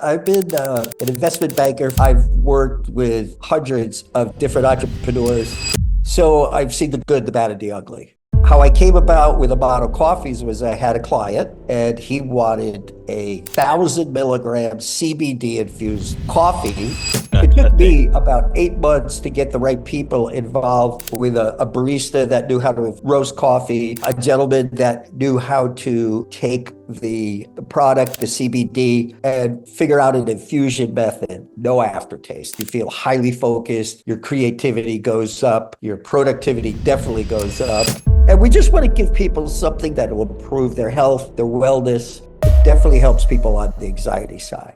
I've been an investment banker. I've worked with hundreds of different entrepreneurs. So I've seen the good, the bad, and the ugly. How I came about with Amato Coffees was I had a client and he wanted a 1,000 milligram CBD infused coffee. It took me about 8 months to get the right people involved with a barista that knew how to roast coffee, a gentleman that knew how to take the product, the CBD, and figure out an infusion method. No aftertaste. You feel highly focused. Your creativity goes up. Your productivity definitely goes up. And we just want to give people something that will improve their health, their wellness. It definitely helps people on the anxiety side.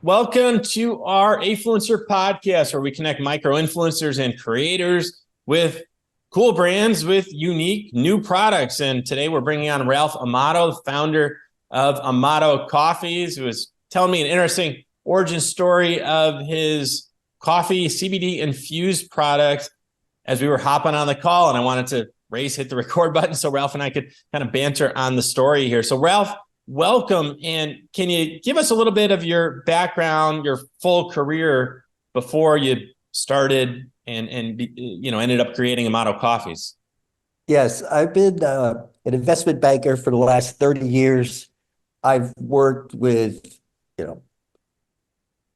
Welcome to our Afluencer podcast, where we connect micro influencers and creators with cool brands with unique new products. And today we're bringing on Ralph Amato, founder of Amato Coffees, who is telling me an interesting origin story of his coffee CBD-infused product as we were hopping on the call. And I wanted to hit the record button so Ralph and I could kind of banter on the story here. So Ralph, welcome. And can you give us a little bit of your background, your full career before you started and ended up creating Amato Coffees? Yes, I've been an investment banker for the last 30 years. I've worked with,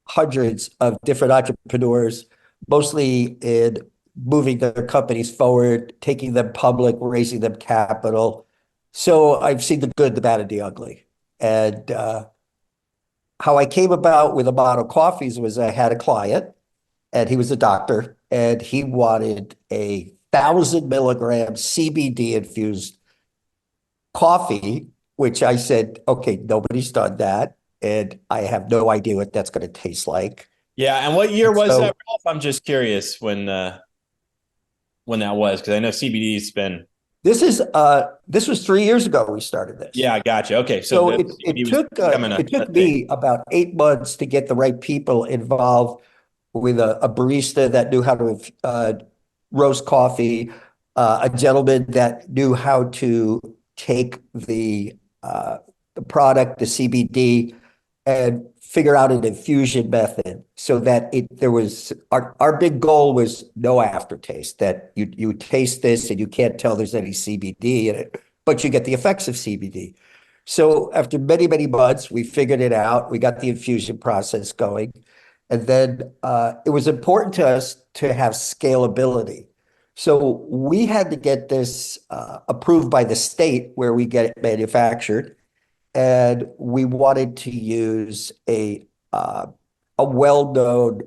hundreds of different entrepreneurs, mostly in moving their companies forward, taking them public, raising them capital. So I've seen the good, the bad, and the ugly. And how I came about with Amato Coffees was I had a client, and he was a doctor, and he wanted a 1,000 milligram CBD infused coffee, which I said, okay, nobody's done that. And I have no idea what that's going to taste like. Yeah. And what year was that, Ralph? I'm just curious when that was, because I know CBD's been. This was 3 years ago we started this. Yeah, I gotcha. Okay. So it took me about 8 months to get the right people involved with a barista that knew how to roast coffee, a gentleman that knew how to take the product, the CBD, and figure out an infusion method so that our big goal was no aftertaste, that you taste this and you can't tell there's any CBD in it, but you get the effects of CBD. So after many, many months, we figured it out. We got the infusion process going. And then it was important to us to have scalability. So we had to get this approved by the state where we get it manufactured. And we wanted to use a well-known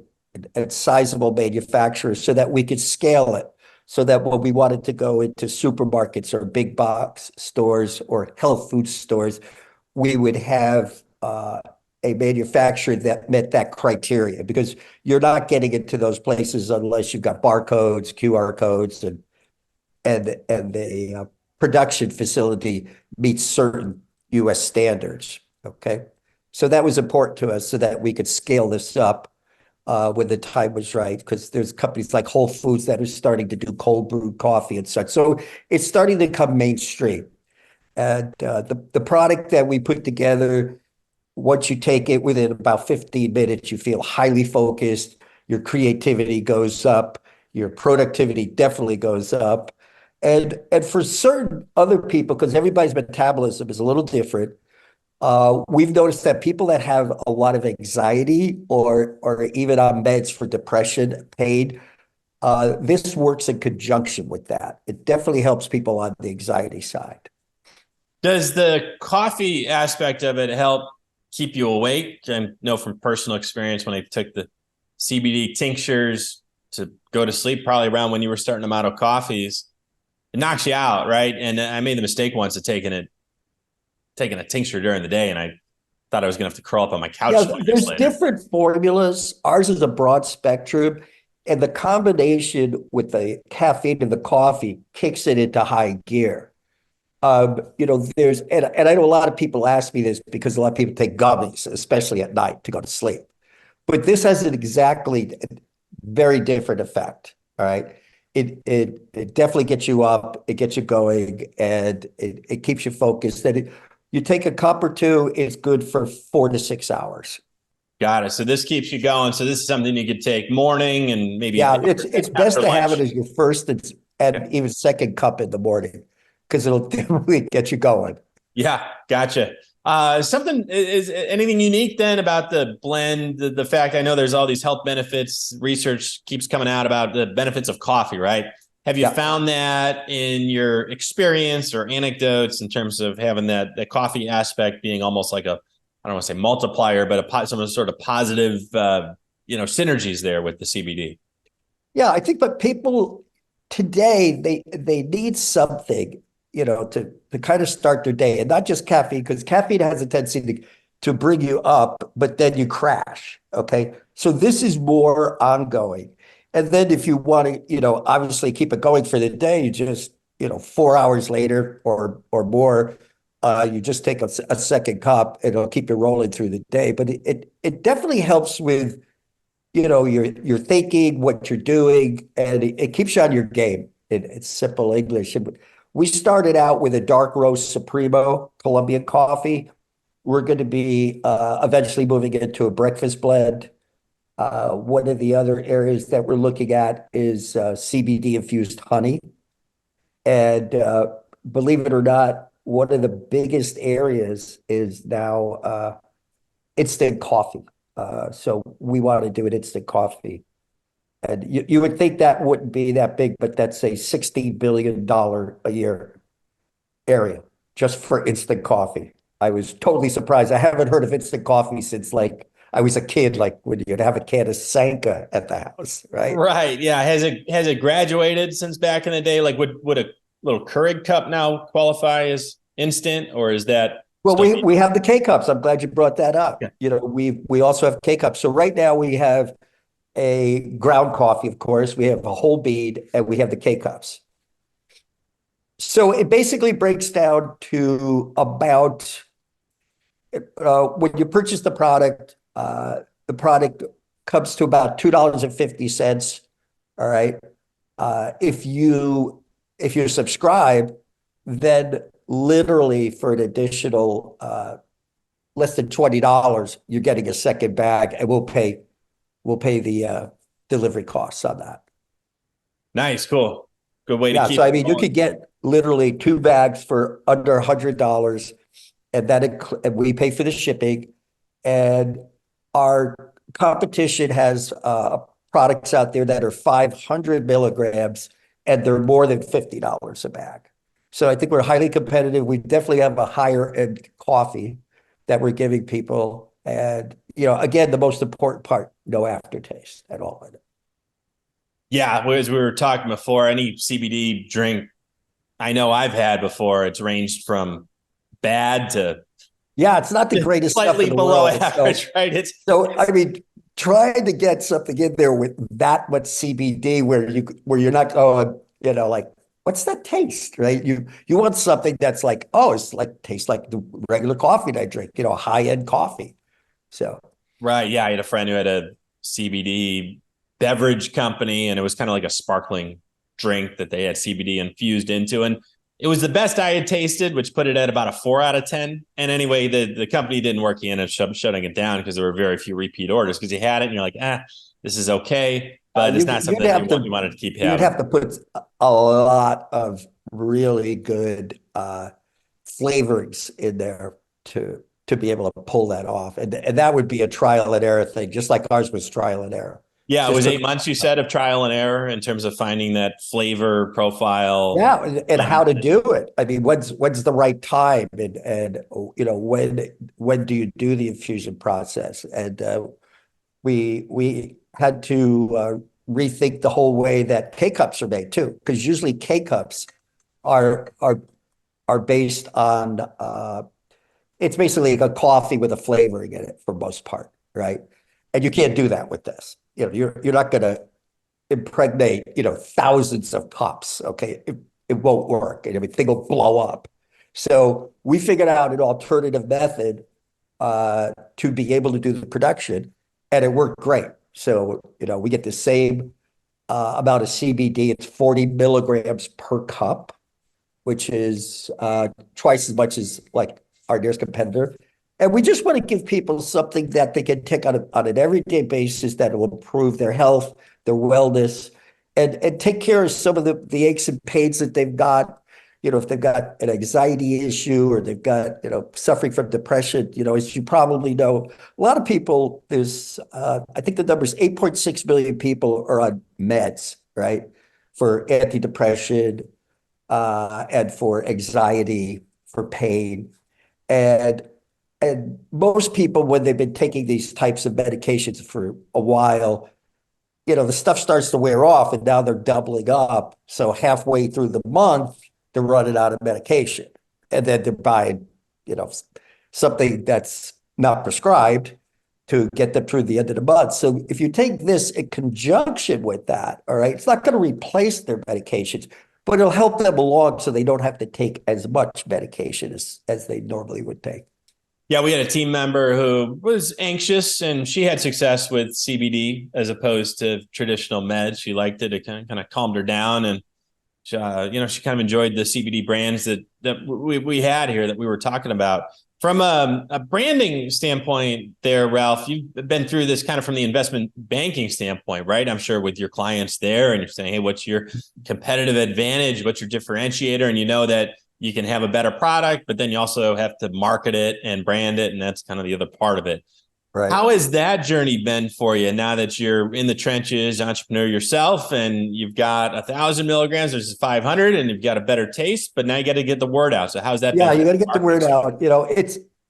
and sizable manufacturer so that we could scale it, so that when we wanted to go into supermarkets or big box stores or health food stores, we would have a manufacturer that met that criteria, because you're not getting into those places unless you've got barcodes, QR codes, and the production facility meets certain US standards. Okay. So that was important to us so that we could scale this up when the time was right, because there's companies like Whole Foods that are starting to do cold brewed coffee and such. So it's starting to come mainstream. And the product that we put together, once you take it, within about 15 minutes, you feel highly focused. Your creativity goes up. Your productivity definitely goes up. And for certain other people, because everybody's metabolism is a little different, we've noticed that people that have a lot of anxiety or even on meds for depression, pain, this works in conjunction with that. It definitely helps people on the anxiety side. Does the coffee aspect of it help keep you awake? I know from personal experience when I took the CBD tinctures to go to sleep, probably around when you were starting Amato Coffees, it knocks you out, right? And I made the mistake once of taking a tincture during the day, and I thought I was going to have to crawl up on my couch. Yeah, there's different formulas. Ours is a broad spectrum, and the combination with the caffeine and the coffee kicks it into high gear. And I know a lot of people ask me this because a lot of people take gummies, especially at night, to go to sleep. But this has an exactly very different effect. All right. it definitely gets you up, it gets you going, and it keeps you focused. You take a cup or two, it's good for 4 to 6 hours. Got it. So this keeps you going. So this is something you could take morning and maybe Yeah, it's best to have it as your first and Okay. even second cup in the morning because it'll definitely get you going. Yeah, gotcha. Something is anything unique then about the blend, the fact I know there's all these health benefits, research keeps coming out about the benefits of coffee, right? Have you Yeah. found that in your experience or anecdotes in terms of having that coffee aspect being almost like I don't want to say multiplier, but some sort of positive, synergies there with the CBD? Yeah, I think, but people today they need something, to kind of start their day, and not just caffeine, because caffeine has a tendency to bring you up, but then you crash. Okay, so this is more ongoing, and then if you want to, obviously keep it going for the day, you just, 4 hours later or more, you just take a second cup, and it'll keep you rolling through the day. But it definitely helps with your thinking, what you're doing, and it keeps you on your game. It's simple English. We started out with a dark roast Supremo Colombian coffee. We're going to be eventually moving into a breakfast blend. One of the other areas that we're looking at is CBD-infused honey. And believe it or not, one of the biggest areas is now instant coffee. So we want to do an instant coffee. And you would think that wouldn't be that big, but that's a $60 billion a year area just for instant coffee. I was totally surprised. I haven't heard of instant coffee since like I was a kid, like when you'd have a can of Sanka at the house, right? Right. Yeah. Has it graduated since back in the day? Like would a little Keurig cup now qualify as instant, or is that Well, still we have the K cups. I'm glad you brought that up. yeah. We also have K cups. So right now we have a ground coffee, of course. We have a whole bean, and we have the K cups. So it basically breaks down to about when you purchase the product comes to about $2.50. All right. If you subscribe, then literally for an additional less than $20, you're getting a second bag, and we'll pay the delivery costs on that. Nice, cool. Good way to Yeah, keep so I it mean, you going. could get literally 2 bags for under $100, and and we pay for the shipping. And our competition has products out there that are 500 milligrams, and they're more than $50 a bag. So I think we're highly competitive. We definitely have a higher end coffee that we're giving people. And, again, the most important part, no aftertaste at all in it. Yeah, as we were talking before, any CBD drink I know I've had before, it's ranged from bad to Yeah, it's not the greatest stuff in slightly the below world. average, right? It's I mean, trying to get something in there with that much CBD where you're not going, like, what's that taste, right? You want something that's like, oh, it's like tastes like the regular coffee that I drink, high-end coffee. So right. Yeah, I had a friend who had a CBD beverage company, and it was kind of like a sparkling drink that they had CBD infused into. And it was the best I had tasted, which put it at about a 4 out of 10. And anyway, the company didn't work. He ended up shutting it down because there were very few repeat orders because he had it and you're like, this is okay. But it's not something that you wanted to keep you'd having. have to put a lot of really good flavorings in there to be able to pull that off. And that would be a trial and error thing, just like ours was trial and error. Yeah, it Just was took 8 months, you said, of trial and error in terms of finding that flavor profile. Yeah, and how to do it. I mean, when's the right time, and when do you do the infusion process? And we had to rethink the whole way that K cups are made too, because usually K cups are based on it's basically like a coffee with a flavoring in it for most part, right? And you can't do that with this. You're not going to impregnate, thousands of cups. Okay. It won't work. And everything will blow up. So we figured out an alternative method to be able to do the production, and it worked great. So, we get the same amount of CBD. It's 40 milligrams per cup, which is twice as much as like our nearest competitor. And we just want to give people something that they can take on an everyday basis that will improve their health, their wellness, and take care of some of the aches and pains that they've got. If they've got an anxiety issue or they've got, suffering from depression, as you probably know, a lot of people, I think the number is 8.6 million people are on meds, right? For antidepressant, and for anxiety, for pain. And most people, when they've been taking these types of medications for a while, the stuff starts to wear off and now they're doubling up. So halfway through the month, they're running out of medication. And then they're buying, something that's not prescribed to get them through the end of the month. So if you take this in conjunction with that, all right, it's not going to replace their medications, but it'll help them along so they don't have to take as much medication as they normally would take. Yeah, we had a team member who was anxious and she had success with CBD as opposed to traditional meds. She liked it. It kind of calmed her down. And, she kind of enjoyed the CBD brands that we had here that we were talking about. From a branding standpoint there, Ralph, you've been through this kind of from the investment banking standpoint, right? I'm sure with your clients there and you're saying, hey, what's your competitive advantage? What's your differentiator? And you know that you can have a better product, but then you also have to market it and brand it. And that's kind of the other part of it. Right. How has that journey been for you now that you're in the trenches, entrepreneur yourself, and you've got 1,000 milligrams versus 500 and you've got a better taste, but now you got to get the word out. So how's that been? Yeah, you got to get the word out.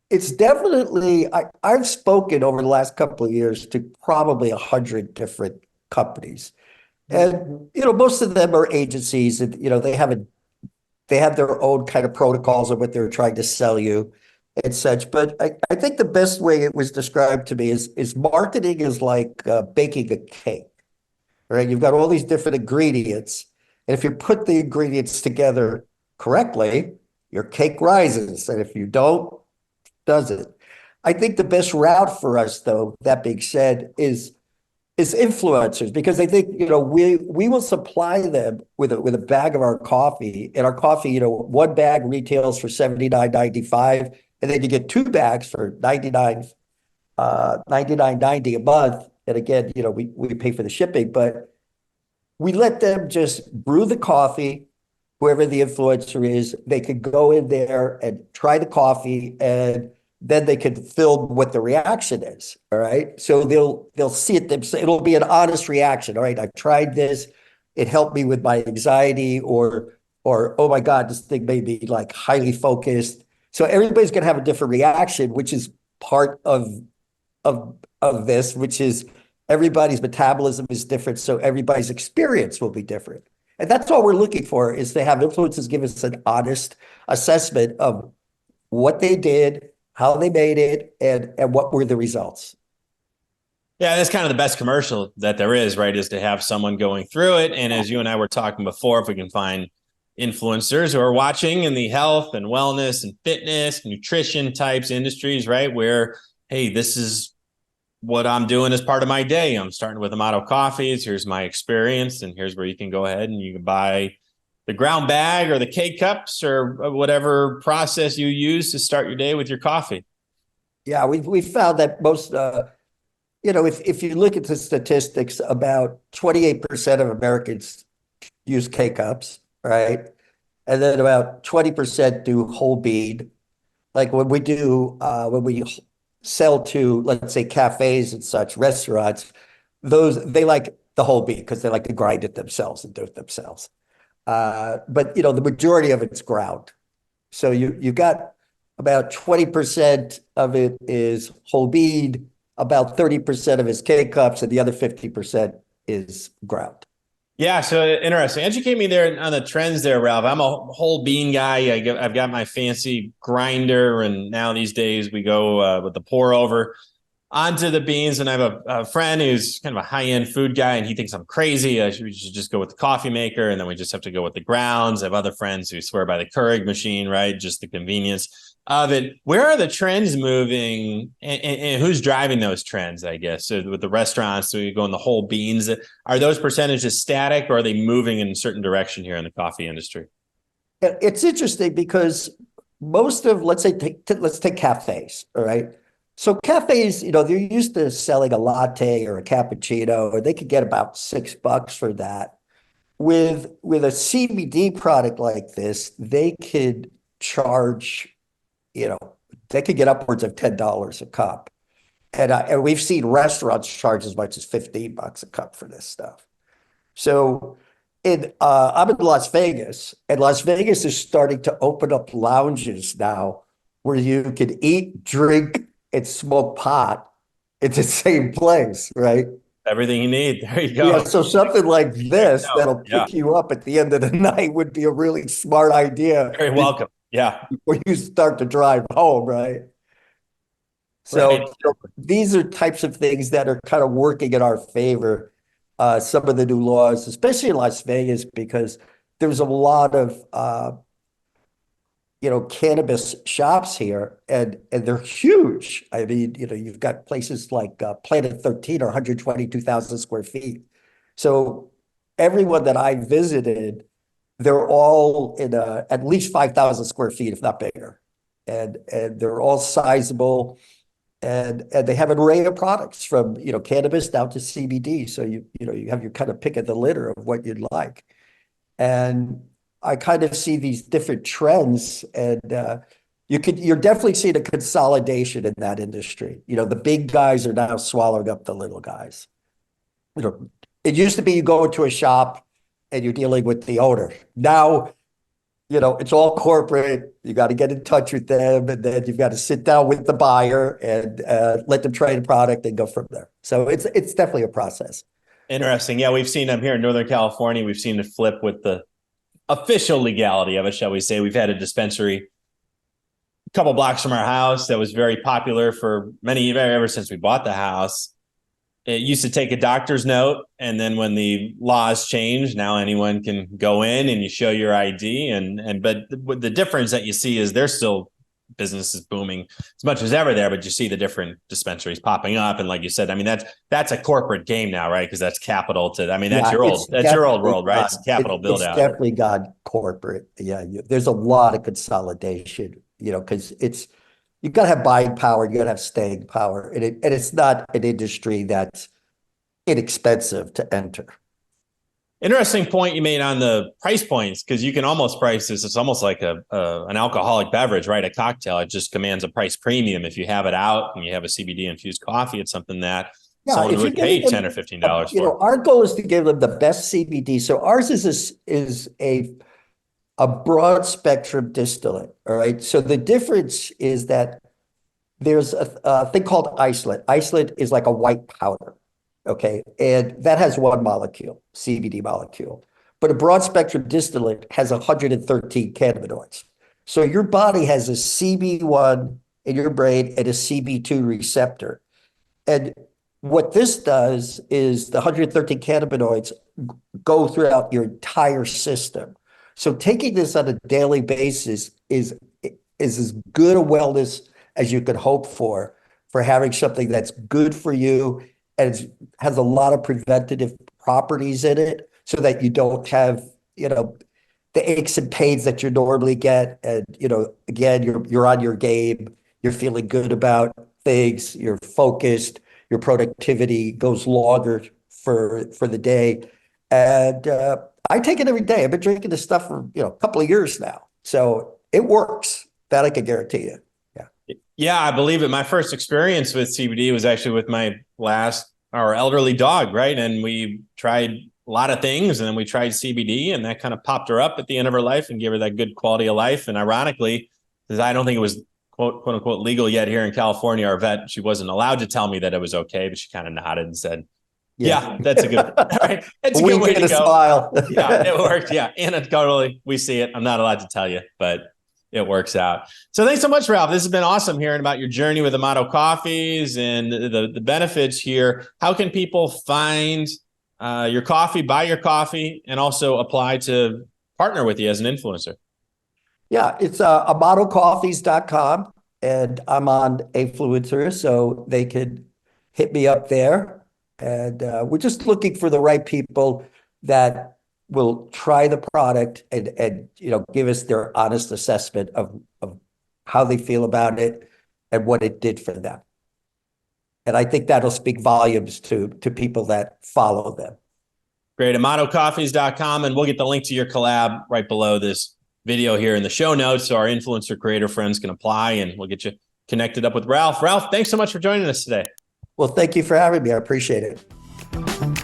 It's definitely, I've spoken over the last couple of years to probably 100 different companies. And, most of them are agencies and, they have their own kind of protocols of what they're trying to sell you and such. But I think the best way it was described to me is marketing is like baking a cake, right? You've got all these different ingredients. And if you put the ingredients together correctly, your cake rises. And if you don't, doesn't. I think the best route for us, though, that being said, is influencers, because I think, we will supply them with a bag of our coffee, and our coffee, one bag retails for $79.95, and then you get two bags for $99.90 a month. And again, we pay for the shipping, but we let them just brew the coffee, whoever the influencer is, they could go in there and try the coffee, and then they could film what the reaction is. All right. So they'll see it. It'll be an honest reaction. All right. I tried this. It helped me with my anxiety, or, oh my God, this thing made me like highly focused. So everybody's going to have a different reaction, which is part of this, which is everybody's metabolism is different. So everybody's experience will be different. And that's all we're looking for, is to have influencers give us an honest assessment of what they did, how they made it, and what were the results. Yeah, that's kind of the best commercial that there is, right? Is to have someone going through it. And as you and I were talking before, if we can find influencers who are watching in the health and wellness and fitness, nutrition types industries, right? Where, hey, this is what I'm doing as part of my day. I'm starting with Amato Coffees. Here's my experience. And here's where you can go ahead and you can buy the ground bag or the K-cups or whatever process you use to start your day with your coffee. Yeah, we found that most, if you look at the statistics, about 28% of Americans use K-cups, right? And then about 20% do whole bean. Like when we sell to, let's say, cafes and such, restaurants, they like the whole bean because they like to grind it themselves and do it themselves. But the majority of it's ground. So you got about 20% of it is whole bean, about 30% of it is K-cups, and the other 50% is ground. Yeah, so interesting. Educate me there on the trends there, Ralph. I'm a whole bean guy. I've got my fancy grinder, and now these days we go with the pour over onto the beans. And I have a friend who's kind of a high-end food guy, and he thinks I'm crazy. We should just go with the coffee maker, and then we just have to go with the grounds. I have other friends who swear by the Keurig machine, right? Just the convenience. of it. Where are the trends moving, and who's driving those trends, I guess? So with the restaurants, so you go in the whole beans, are those percentages static, or are they moving in a certain direction here in the coffee industry? It's interesting because most of, let's take cafes, all right? So cafes, they're used to selling a latte or a cappuccino, or they could get about $6 for that. With a CBD product like this, they could charge, you know, they could get upwards of $10 a cup. And we've seen restaurants charge as much as $15 a cup for this stuff. So I'm in Las Vegas, and Las Vegas is starting to open up lounges now where you can eat, drink, and smoke pot at the same place, right? Everything you need. There you go. Yeah, so something like this that'll pick you up at the end of the night would be a really smart idea. Very welcome. Yeah. Before you start to drive home, right? So these are types of things that are kind of working in our favor. Some of the new laws, especially in Las Vegas, because there's a lot of cannabis shops here, and they're huge. I mean, you've got places like Planet 13 or 122,000 square feet. So everyone that I visited, they're all in at least 5,000 square feet, if not bigger. And they're all sizable, and they have an array of products from, cannabis down to CBD. So you have your kind of pick of the litter of what you'd like. And I kind of see these different trends, and you're definitely seeing a consolidation in that industry. The big guys are now swallowing up the little guys. It used to be you go into a shop and you're dealing with the owner. Now, it's all corporate. You got to get in touch with them, and then you've got to sit down with the buyer and let them try the product and go from there. So it's definitely a process. Interesting. Yeah, we've seen them here in Northern California. We've seen it flip with the official legality of it, shall we say. We've had a dispensary a couple blocks from our house that was very popular for ever since we bought the house. It used to take a doctor's note, and then when the laws changed, now anyone can go in and you show your ID. But the difference that you see is there's still business is booming as much as ever there, but you see the different dispensaries popping up. And like you said, I mean, that's a corporate game now, right? Because that's capital that's your old world, right? It's capital build out. It's definitely got corporate. Yeah. There's a lot of consolidation, because you got to have buying power, you got to have staying power. And it's not an industry that's inexpensive to enter. Interesting point you made on the price points, because you can almost price this. It's almost like an alcoholic beverage, right? A cocktail. It just commands a price premium. If you have it out and you have a CBD-infused coffee, it's something that someone would pay $10 or $15 for. Our goal is to give them the best CBD. So ours is a broad spectrum distillate, all right? So the difference is that there's a thing called isolate. Isolate is like a white powder. Okay, and that has one molecule, CBD molecule. But a broad spectrum distillate has 113 cannabinoids. So your body has a CB1 in your brain and a CB2 receptor. And what this does is the 113 cannabinoids go throughout your entire system. So taking this on a daily basis is as good a wellness as you could hope for having something that's good for you, and it has a lot of preventative properties in it, so that you don't have, the aches and pains that you normally get. And, again, you're on your game, you're feeling good about things, you're focused, your productivity goes longer for the day. And I take it every day. I've been drinking this stuff for, a couple of years now. So it works. That I can guarantee you. Yeah, I believe it. My first experience with CBD was actually with our elderly dog, right? And we tried a lot of things, and then we tried CBD, and that kind of popped her up at the end of her life and gave her that good quality of life. And ironically, because I don't think it was quote unquote legal yet here in California, our vet, she wasn't allowed to tell me that it was okay, but she kind of nodded and said, yeah, that's a good, right. It's a good way to go. Smile. Yeah, it worked. Yeah. Anecdotally, we see it. I'm not allowed to tell you, but it works out. So thanks so much, Ralph. This has been awesome hearing about your journey with Amato Coffees and the benefits here. How can people find your coffee, buy your coffee, and also apply to partner with you as an influencer? Yeah, it's amatocoffees.com, and I'm on Afluencer, so they could hit me up there. And we're just looking for the right people that will try the product and give us their honest assessment of how they feel about it and what it did for them. And I think that'll speak volumes to people that follow them. Great. AmatoCoffees.com, and we'll get the link to your collab right below this video here in the show notes so our influencer creator friends can apply, and we'll get you connected up with Ralph. Ralph, thanks so much for joining us today. Well, thank you for having me. I appreciate it.